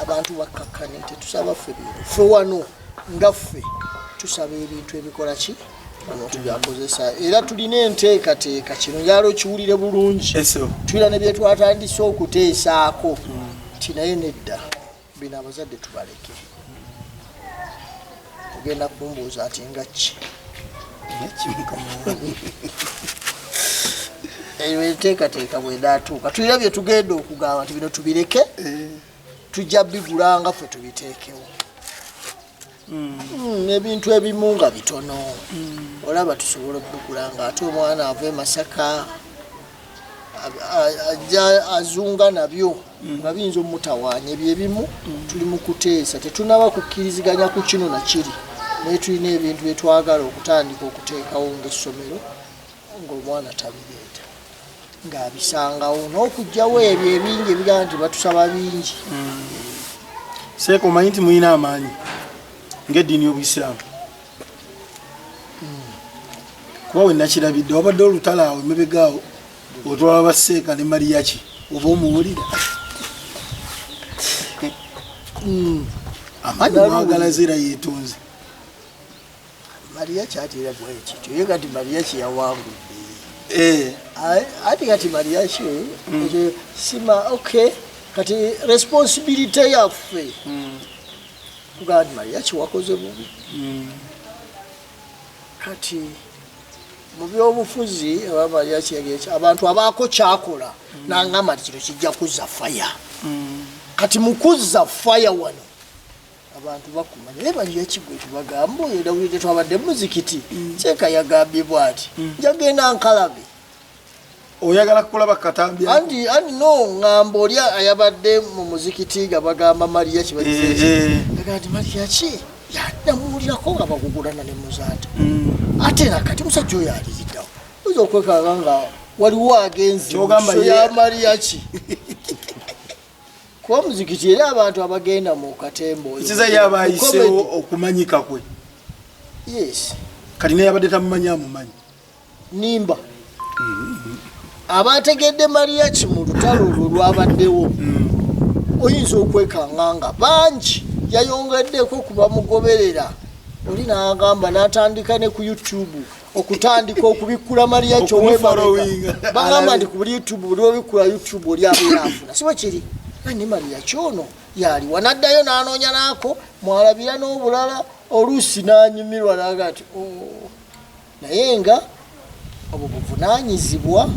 abantu bakkakkane tetusaba ffe bintu ffe wano nga ffe tusaba ebintu ebikola ki abantu byakozesa era tulina enteekateeka kino njala okiwulire bulungi tulina ne bye twatandise okuteesaako ti naye nedda bino abazadde tubaleke ogenda kumbuuza ati nga ki eyo enteekateeka bwedatuuka tulina bye tugenda okugamba nti bino tubireke tujja bigulanga ffe tubiteekewo ebintu ebimu nga bitono olaba tusobola okubigulanga ate omwana ava e Masaka ajja azunga nabyo nga biyinza omutawaanya ebyo ebimu tuli mu kuteesa tetunaba kukkiriziganya ku kino nakiri naye tulina ebintu byetwagala okutandika okuteekawo ng'essomero ng'omwana tabireeta ng'abisangawo n'okugjawo ebyo ebingi ebigamba nti batusaba bingi Sheikh omanyi nti muyina amaanyi ng'eddiini y'Obusiraamu kuba we nakirabidde wabadde olutalo awo emabegaawo otwala baseeka ne Mariach oba omuwulira amaanyi mwagala zira yeetonze Mariach atera bwekityo ye kati Mariach yawangudde ati kati Mariach sima okay kati responsibility yaffe kugandi Mariach wakoze bubi kati mu byobufuzi aba Mariach yagecha abantu abaako kyakola nangamba nti kino kijja kuzza fire kati mukuzza fire wano abantu bakumanya leba yekigwe tubagamba era wite twabadde muzikiti Sheikh yagambye bwati njagenda nkalabe oyagala kukola bakatambi andi no ngambo oli ayabadde mu muzikiti gabagamba Mariach bagize ngati Mariach yadamulirako nga bagugulana ne muzata ate nakati musajja oyo alizidawo uzo okwekanga nga waliwo agenzi ya Mariach kwa muzikiti era abantu abagenda mu katembo kiza yabayisewo okumanyika kwe yes kati ne yabadde tamumanya amumanyi nimba abategedde Mariach mu lutalo lwabaddewo oyinza okwekanganga bangi yayongeddeko kuba mugoberera oli n'agamba n'atandika ne ku YouTube okutandika okubikula Mariach owebabeka bagamba ndi ku buli YouTube buli obikula YouTube oli abeera afuna sibo kiri ni Mariach ono yali wanaddayo n'anoonya naako mwalabira n'obulala oluusi n'anyumirwa n'agati naye nga obwo buvunaanyizibwa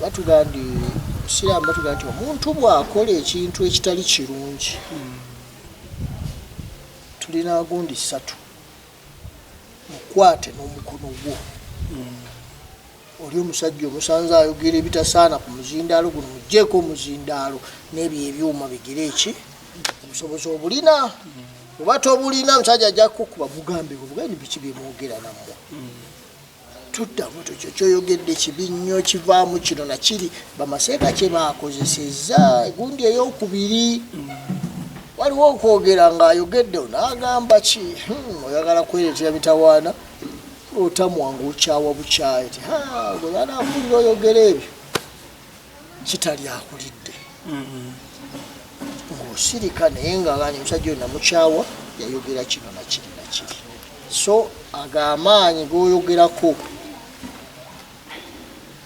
batugandi Obusiraamu batugamba nti omuntu bw'akola ekintu ekitali kirungi tulina gundi 3 mukwate n'omukono gwo oli omusajja omusanze ayogera ebitasaana ku muzindaalo guno mugjeeko omuzindaalo n'ebyo ebyuma bigire eki obusobozi obulina oba tobulina omusajja ajja kukuba mugambe obugambi biki byemwogera nammwe tuddamu tukyo kyoyogedde kibi nnyo kivaamu kino nakiri bamaseeka kye baakozesezza gundi ey'okubiri waliwo okwogera ng'ayogedde n'agamba ki oyagala kwereetera mitawaana otamwangu okyawa bukyaye ti gwe banaakulira oyogera ebyo kitali akulidde ng'osirika naye ng'aganye omusajja oyo namukyawa yayogera kino nakiri nakiri so ag'amaanyi g'oyogerako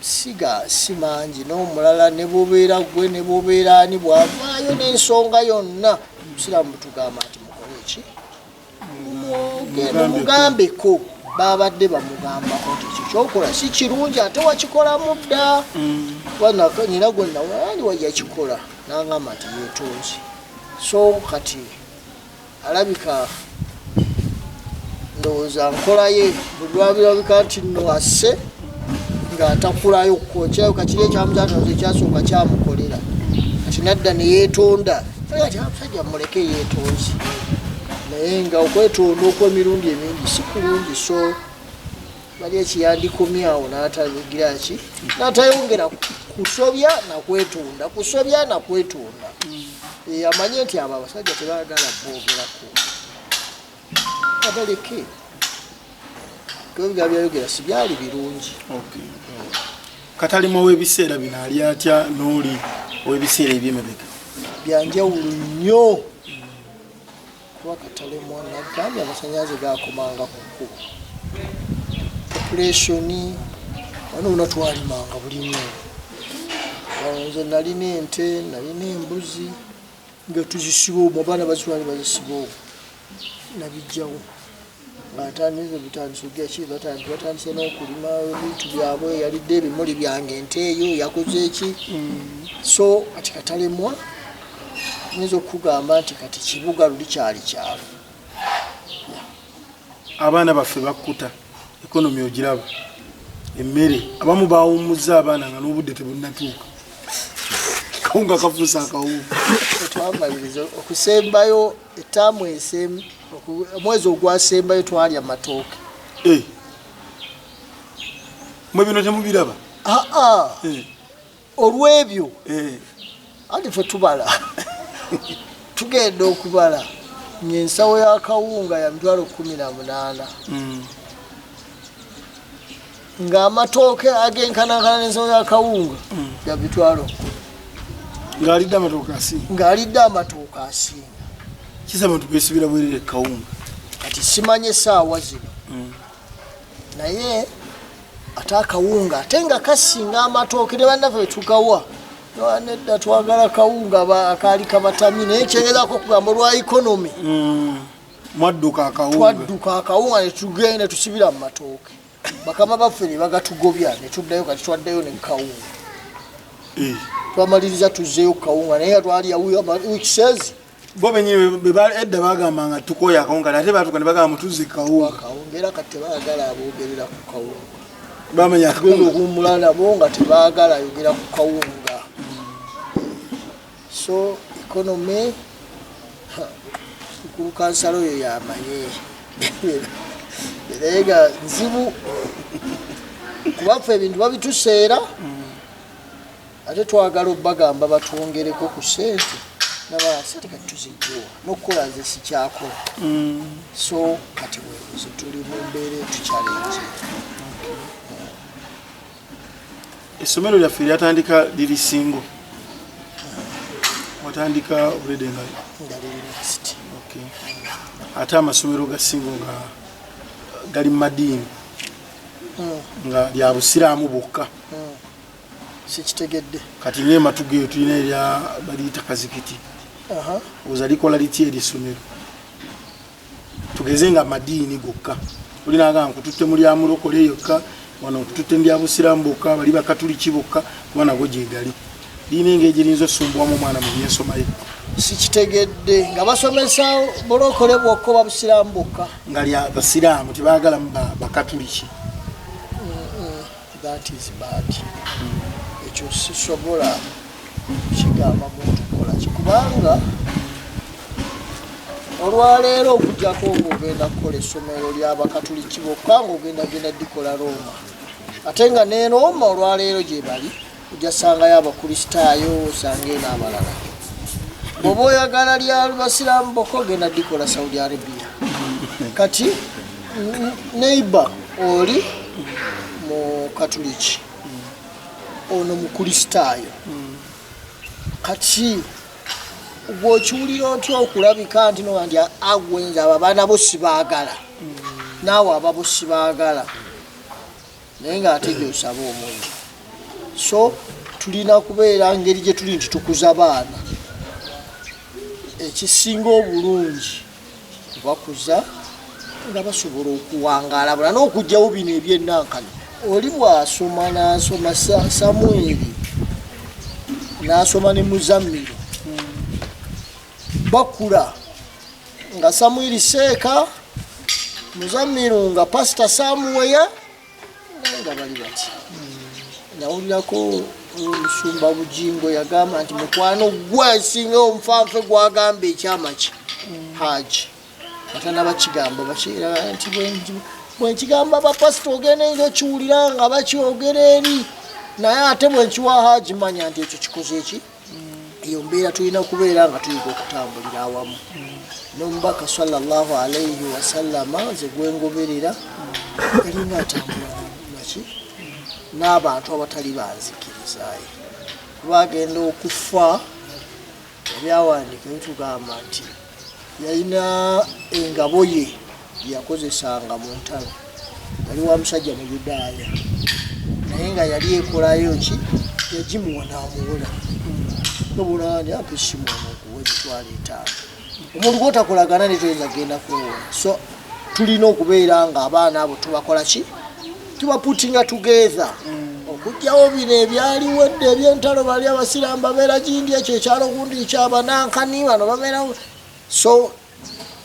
siga simangi n'omulala ne bobeera gwe ne bobeera ani bw'avaayo n'ensonga yonna Obusiraamu butugamba nti mukole eki mugambeko babadde bamugambako nti ekyo kyokola si kirungi ate wakikolamu dda nyina gwenna wali wayakikola n'agamba nti yeetonzi so kati alabika ndowooza nkolaye buli lwabirabika nti nno asse ng'atakulayo okukokyayo kakiri ekyamuzatooza ekyasooka kyamukolera kati nadda ne yeetonda ati abasajja muleke yeetonzi naye nga okwetonda okw'emirundi emingi si kulungi so bali ekiyandikomyawo n'atagira ki n'atayongera kusobya nakwetonda kusobya nakwetonda amanye nti abo abasajja tebaagala boogerako kabaleke byayogera si byali birungi. Katalimu w'ebiseera bino ali atya n'oli ow'ebiseera eby'emabega? Byanjawulo nnyo kuba Katalemu nagambye amasannyalaze gakomanga ku kkubo populationi wano twalimanga buli nnyo. Nze nalina ente nalina embuzi nga tuzisiba omwo abaana bazitwali bazisiba omwo nabijjawo batandise n'okulima ebintu byabwe yalidde ebimuli byange ente eyo yakoze eki so kati Katalemwa nyinza okugamba nti kati kibuga luli kyali kyalo. Abaana baffe bakkuta ekonomi ogiraba emmere abamu bawummuza abaana nga n'obudde tebunnatuuka kawunga kafuusa akawunga. Twamaliriza okusembayo ettaamu omwezi ogwasembayo twalya matooke. Mwe bino temubiraba? Olw'ebyo anti ffe tubala tugenda okubala ng'ensawo y'akawunga ya $18,000 ng'amatooke agenkanankana n'ensawo y'akawunga ya $10,000 ng'alidde amatooke asinga. Ng'alidde amatooke asinga. Kisa abantu beesibira bwerere kawunga. Kati simanye essaawa zino naye ate akawunga ate nga kasinga amatooke ne bannaffe betugawa nedda twagala kawunga akaali kabatami naye kyengezako okugamba olwa ikonomi mwadduka akawunga ne tugenda tusibira mu matooke. Bakama baffe ne bagatugobya ne tuddayo kati twaddayo ne kawunga. Twamaliriza tuzzeeyo kawunga naye nga twali wiikisezi bo benyewe edda bagambanga tukoya akawunga ate batuka ne bagamba mutuze kawunga era kati tebaagala aboogerera ku kawunga bamanya okuwummula nabo nga tebaagala ayogera ku kawunga. So economy mukulu kansala oyo yamanye naye nga nzibu kubaffe ebintu babituseera ate twagala obbagamba batwongereko ku sente nabalasate kati tuzijjowa n'okukola nze sikyakola. So kati webuze tuli mu mbeera etukyalenje. Essomero lyaffe lyatandika liri singo watandika obulede nga university. Ate amasomero ga singo nga gali mu madiini nga lya busiraamu bwokka. Sikitegedde kati nye matugeyo tulina erya baliyita kazikiti. Oza likola litya erisomero tugeze nga madiini gokka olinaga nkututte mu lya mulokole yokka wano nkututte mu lya busiraamu bokka bali bakatuliki bokka kuba nagwo gyegali liina engeri erinza osumbwamu omwana mu byensomayo. Sikitegedde nga basomesa bulokole bwokka oba busiraamu bwokka nga lya basiraamu tebaagalamu bakatuliki. That is bad. Ekyo sisobola kigamba muntu kola kikubanga olwaleero okujjako ng'ogenda kukola essomero ly'abakatuliki bokka ng'ogenda dikola Roma ate nga ne Roma olwaleero gye bali ojja sangayo abakristaayo osange n'abalala. Bw'oba oyagala lya basiraamu bokka ogenda dikola Saudi Arabia. Kati neighbor oli mu katuliki ono mu kristaayo kati bw'okiwulira otya okulabika nti noga nti agwenza abo abaana bo sibaagala naawe ababo sibaagala naye ng'ate gy'osaba omuntu. So tulina kubeera ngeri gye tuli nti tukuza baana ekisinga obulungi bakuza nga basobola okuwangaala bula n'okugyawo bino ebyennankano. Oli bw'asoma n'asoma Samwiri n'asoma ne Muzammiro bakula nga Samwiri Seeka Muzammiro nga Pastor Samuweya nga bali bati. Nawulirako omusumba Bujingo yagamba nti mukwano gwe singa omufanfe gwagamba ekyama ki Haji atana bakigamba bakiira nti bwenkigamba bapasita ogenda enzo okiwulira nga bakyogera eri naye ate bwenkiwa Haji manya nti ekyo kikoze eki eyo mbeera tulina okubeera nga tuyiga okutambulira awamu n'omubaka sallallahu alayhi wasallama nze gwengoberera yalinga atambula naki n'abantu abatali banzikirizayo bagenda okufa ebyawandiika bitugamba nti yalina engabo ye yakozesanga mu ntalo yali wa musajja mu Yudaaya naye nga yali ekolayo ki yagimuwa n'amuwola nobulani apesimuwa okuwa emitwalo 5 omuntu gwotakolagana netoyinza genda kuwola so tulina okubeera nga abaana abo tubakola ki tubaputinga together okujjawo bino ebyaliwo edde ebyentalo bali abasiraamu babeera gindi ekyo ekyalo gundi kyabanankani bano babeera so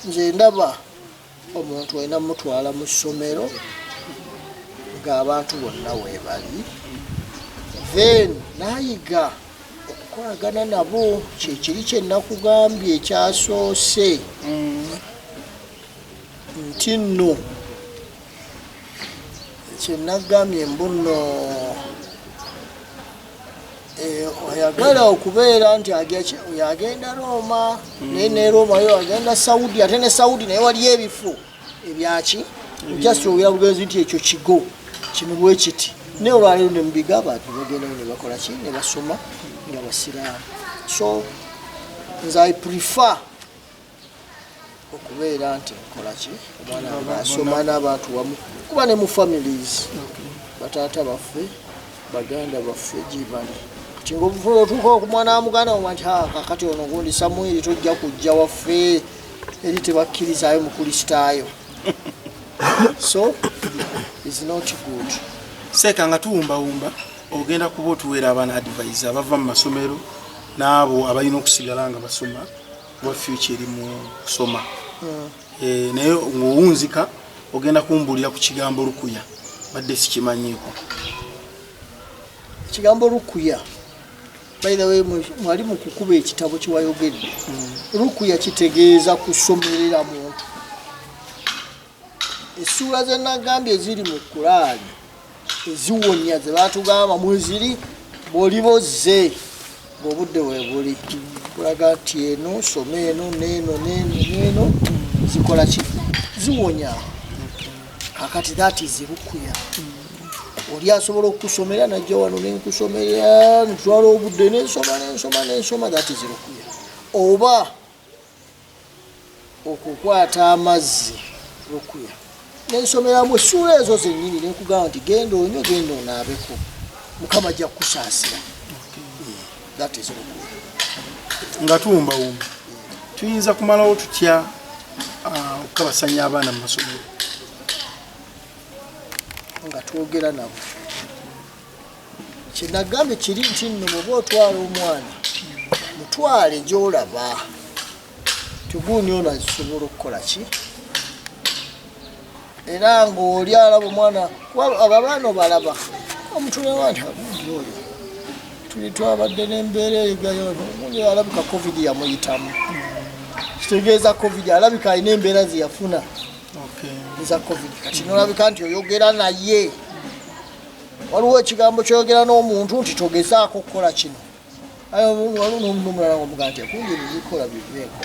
nze ndaba omuntu alina mutwala mu ssomero ng'abantu bonna weebali then nayiga okukolagana nabo kyekiri kyenakugambye ekyasoose nti nno kyenagambye mbuno oyagala okubeera nti yagenda Roma naye ne Roma yo agenda Saudi ate ne Saudi naye waliyo ebifo ebyaki just oyogera bugenzi nti ekyo kigo kino bwe kiti naye olwaleero ne mubiga abantu bagendayo ne bakola ki ne basoma nga basiraamu so nze I prefer okubeera nti nkola ki omwana asoma n'abantu wamu kuba ne mu families bataata baffe baganda baffe gibali kati ng'otuuka ku mwana wa muganda omwanti kakati ono gundi Samwiri tojja kujja waffe eri tebakkirizayo mu Kristaayo so is not good. Seka nga tuwumbawumba ogenda kuba otuweera abaana advice abava mu masomero n'abo abalina okusigala nga basoma kuba future eri mu kusoma naye ng'owunzika ogenda kumbulira ku kigambo lukuya badde sikimanyiiko. Kigambo lukuya by the way mwali mu kukuba ekitabo kiwayogedde lukuya kitegeeza kusomerera muntu. Essuula ze nagambye eziri mu Kulaani eziwonya ze batugamba mweziri bw'olibozze ng'obudde weebuli kulaga nti eno soma eno neeno zikola ki ziwonya. Kakati that is lukuya. Oli asobola okusomera najja wano nenkusomera ntwala obudde nensoma that is lukuya. Oba okukwata amazzi lukuya nensomeramu essuula ezo zennyini nenkugamba nti genda onyo genda onaabeko Mukama ajja kukusaasira. That is lukuya. Nga tuwumbawumba tuyinza kumalawo tutya okukabasanya abaana mu masomero nga twogera nabo. Kyenagambye kiri nti nno bw'oba otwala omwana mutwale gy'olaba tuguuni ono asobola okukola ki era ng'oli alaba omwana ababaana obalaba omutulema nti agundi oyo tuli twabadde n'embeera egayo ogundi alabika covid yamuyitamu kitegeeza covid alabika alina embeera zeyafuna eza covid kati nolabika nti oyogera naye waliwo ekigambo kyoyogera n'omuntu nti togezaako okukola kino waliwo n'omuntu omulala ngaomugaa nti akundi ebibikola biveeko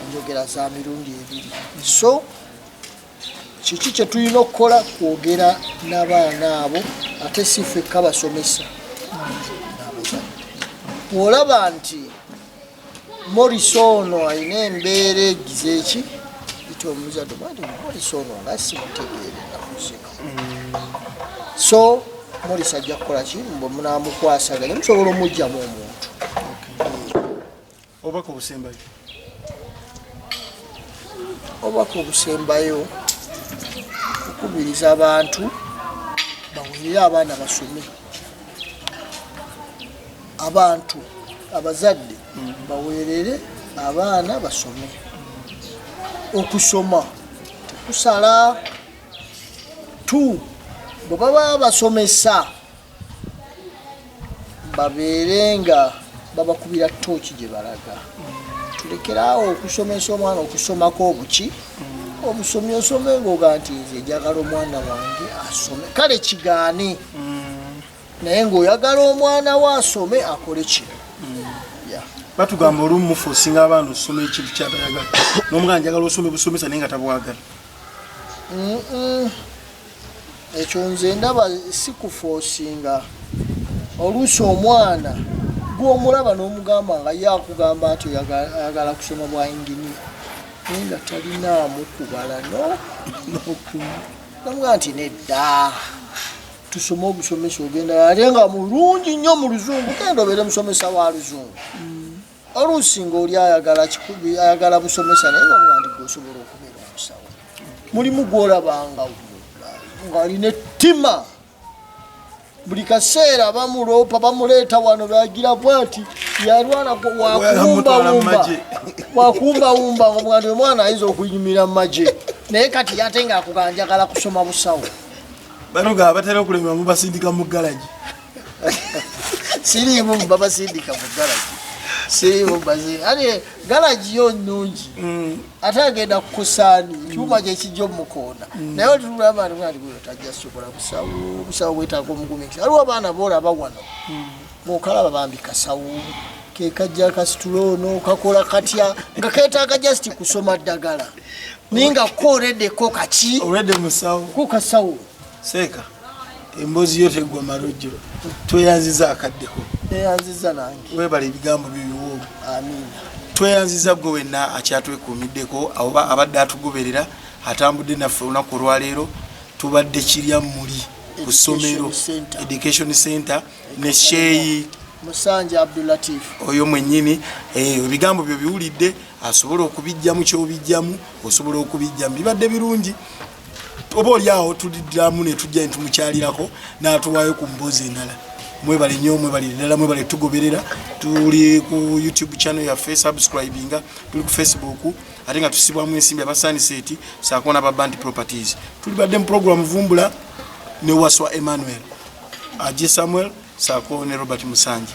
enjogera za mirundi ebiri. So kiki kye tulina okukola kwogera n'abaana abo ate si ffekka basomesa bw'olaba nti Morisono alina embeera egize eki ite omuzadde bwati Morisono nga simutegeere nakuzino so Morisi ajja kukola ki mbwe munaamukwasaganya musobola omugjamu omuntu. Obubaka obusembayo obubaka obusembayo okubiriza abantu baweerere abaana basome. Abantu abazadde baweerere abaana basome. Okusoma tekusala tu bwe baba basomesa babeere nga babakubira ttooki gye balaga. Tulekeraawo okusomesa omwana okusomako obuki obusomi osome ng'oga nti nze njagala omwana wange asome kale kigaane naye ng'oyagala omwana we asome akole kino batugamba olumu mufosinga abaana osoma ekintu kyatayagala n'omugana njagala osome busomesa naye nga tabwagala. Ekyo nze ndaba si kufosinga. Oluusi omwana gw'omulaba n'omugamba nga yakugamba nti oyagala kusoma bwa inginiya naye nga talinaamu kubala namugamba nti nedda tusome obusomesa ogenda ate nga mulungi nnyo mu luzungu genda obeere musomesa wa luzungu. Oluusi ng'oli ayagala busomesa naye nga omugamba nti gweosobola okubeera omusawo. Mulimu gw'olabanga ng'alina ettima buli kaseera bamulopa bamuleeta wano bagira bwati yalwana wakumbawumba omwana omwana ayinza okunyumira mu magye naye kati ate nga akuganjagala kusoma busawo. Bano ga batera okulemera mu basindika mu galaji. Siriimu babasindika mu galaji. Siriimu bazi. Ate galaji yo nnungi. Ate agenda kukusaani kyuma kye kijja omukoona. Naye otulaba abantu bali tajja sobola busawo bwetaaga omugumikisa. Aliwo abaana boolaba wano. Bw'okalaba bambi kasawo. Ke kajja kasitulono kakola katya nga keetaaga just kusoma ddagala. Ninga kooleddeko kaki. Olwedde musawo. Ko kasawo. Seeka emboozi yo teggwa marojjo tweyanziza akaddeko. Neyanziza nange. Weebala ebigambo bibiwoomu. Amiina. Tweyanziza gwe wenna akyatwekuumiddeko oba abadde atugoberera atambudde naffe olunaku olwaleero tubadde kirya muli ku ssomero Education Center ne Sheikh MUSANJE ABDULATIF oyo mwennyini ebigambo byo biwulidde asobola okubijjamu ky'obijjamu osobola okubijjamu bibadde birungi. Oba oliawo tuliddiramu ne tujja ntumukyalirako n'atuwaayo ku mboozi endala. Mwebale nnyo mwebale ddala mwebale tugoberera. Tuli ku YouTube channel yaffe subscribinga, tuli ku Facebook ate nga tusibwamu ensimbi abasaniseti saakona ba Band Properties. Tulibadde mu program Vumbula ne Waswa Emmanuel Aje Samuel saako ne Robert Musanje.